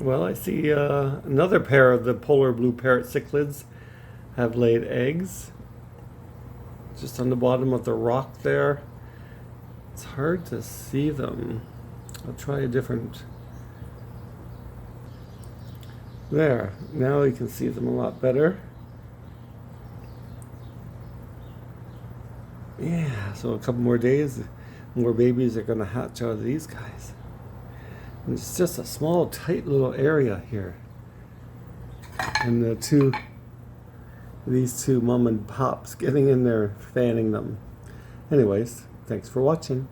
Well, I see another pair of the polar blue parrot cichlids have laid eggs just on the bottom of the rock there. It's hard to see them. I'll try a different. There, now you can see them a lot better. Yeah, so a couple more days, more babies are going to hatch out of these guys. And it's just a small, tight little area here. And these two mom and pops getting in there, fanning them. Anyways, thanks for watching.